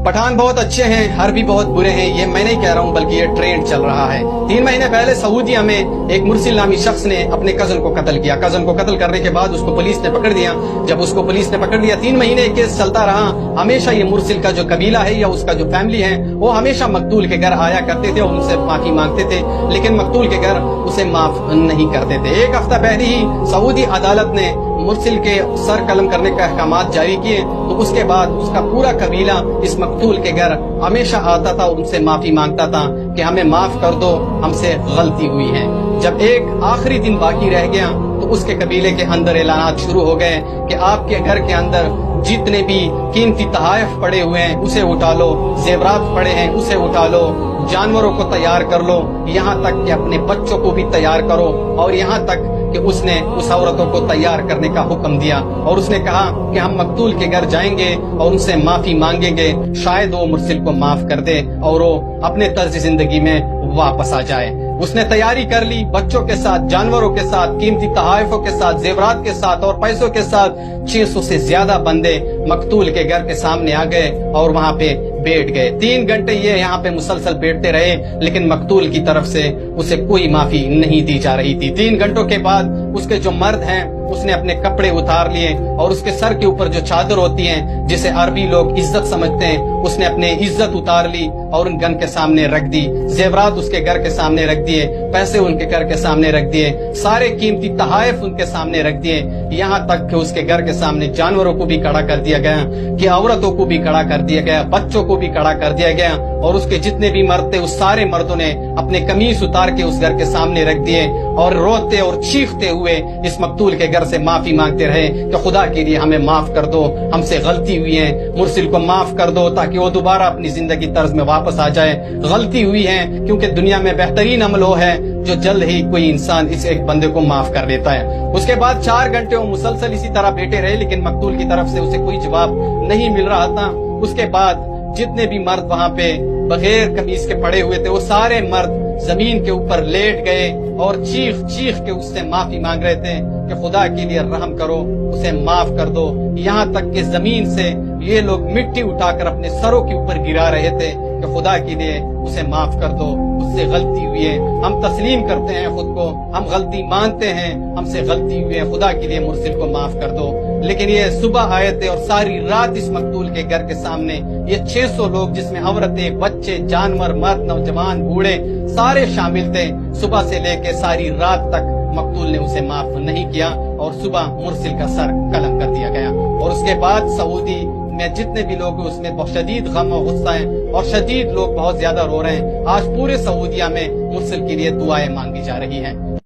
पठान बहुत अच्छे हैं, हरबी बहुत बुरे हैं, ये मैं नहीं कह रहा हूँ बल्कि ये ट्रेंड चल रहा है। 3 महीने पहले सऊदीया में एक मुरसिल नामी शख्स ने अपने कजन को कत्ल किया। कजन को कत्ल करने के बाद उसको पुलिस ने पकड़ दिया। जब उसको पुलिस ने पकड़ लिया 3 महीने केस चलता रहा। हमेशा ये मुरसिल का जो कबीला है या उसका जो फैमिली है वो हमेशा मकतूल के घर आया करते थे और उनसे माफी मांगते थे, लेकिन मकतूल के घर उसे माफ नहीं करते थे। 1 हफ्ता पहले ही सऊदी अदालत ने मुरसिल के सर कलम करने का अहकामात जारी किए, तो उसके बाद उसका पूरा कबीला इस मकतूल के घर हमेशा आता था और उनसे माफी मांगता था कि हमें माफ कर दो, हमसे गलती हुई है। जब एक आखिरी दिन बाकी रह गया तो उसके कबीले के अंदर ऐलानात शुरू हो गए कि आपके घर के अंदर जितने भी कीमती तहाइफ पड़े हुए हैं उसे उठा लो, जेवरात पड़े हैं उसे उठा लो, जानवरों को तैयार कर लो, यहाँ तक कि अपने बच्चों को भी तैयार करो। और यहाँ तक कि उसने उस औरतों को तैयार करने का हुक्म दिया और उसने कहा कि हम मकतूल के घर जाएंगे और उनसे माफी मांगेंगे, शायद वो मुरसिल को माफ कर दे और वो अपने तर्ज जिंदगी में वापस आ जाए। उसने तैयारी कर ली, बच्चों के साथ, जानवरों के साथ, कीमती तहाइफों के साथ, जेवरात के साथ और पैसों के साथ 600 से ज्यादा बंदे मकतूल के घर के सामने आ गए और वहाँ पे बैठ गए। 3 घंटे ये यहाँ पे मुसलसल बैठते रहे, लेकिन मकतूल की तरफ से उसे कोई माफी नहीं दी जा रही थी। 3 घंटों के बाद उसके जो मर्द हैं उसने अपने कपड़े उतार लिए और उसके सर के ऊपर जो चादर होती है जिसे अरबी लोग इज्जत समझते हैं, उसने अपने इज्जत उतार ली और उन गन के सामने रख दी। जेवरात उसके घर के सामने रख दिए, पैसे उनके घर के सामने रख दिए, सारे कीमती तहाइफ उनके सामने रख दिए। यहाँ तक कि उसके घर के सामने जानवरों को भी खड़ा कर दिया गया, कि औरतों को भी खड़ा कर दिया गया, बच्चों को भी खड़ा कर दिया गया। और उसके जितने भी मर्द थे उस सारे मर्दों ने अपने कमीज उतार के उस घर के सामने रख दिए और रोते और चीखते हुए इस मकतूल के घर से माफी मांगते रहे कि खुदा के लिए हमें माफ कर दो, हमसे गलती हुई है, मुरसिल को माफ कर दो ताकि वो दोबारा अपनी जिंदगी तर्ज में वापस आ जाए। गलती हुई है क्योंकि दुनिया में बेहतरीन अमल वो है जो जल्द ही कोई इंसान इस एक बंदे को माफ कर देता है। उसके बाद 4 घंटे वो मुसलसल इसी तरह बैठे रहे, लेकिन मकतूल की तरफ से उसे कोई जवाब नहीं मिल रहा था। उसके बाद जितने भी मर्द वहाँ पे बगैर कमीज के पड़े हुए थे वो सारे मर्द जमीन के ऊपर लेट गए और चीख चीख के उससे माफी मांग रहे थे कि खुदा के लिए रहम करो, उसे माफ कर दो। यहाँ तक कि जमीन से ये लोग मिट्टी उठाकर अपने सरों के ऊपर गिरा रहे थे कि खुदा के लिए उसे माफ कर दो, उससे गलती हुई है। हम तस्लीम करते हैं खुद को, हम गलती मानते हैं, हमसे गलती हुई है, खुदा के लिए मुरसिल को माफ कर दो। लेकिन ये सुबह आए थे और सारी रात इस मकतूल के घर के सामने ये 600 लोग जिसमें औरतें, बच्चे, जानवर, मर्द, नौजवान, बूढ़े सारे शामिल थे। सुबह से लेके सारी रात तक मकतूल ने उसे माफ नहीं किया और सुबह मुरसिल का सर कलम कर दिया गया। और उसके बाद सऊदी में जितने भी लोग हैं उसमें बहुत शदीद गम और गुस्सा है और शदीद लोग बहुत ज्यादा रो रहे हैं। आज पूरे सऊदिया में मुरसिल के लिए दुआएं मांगी जा रही हैं।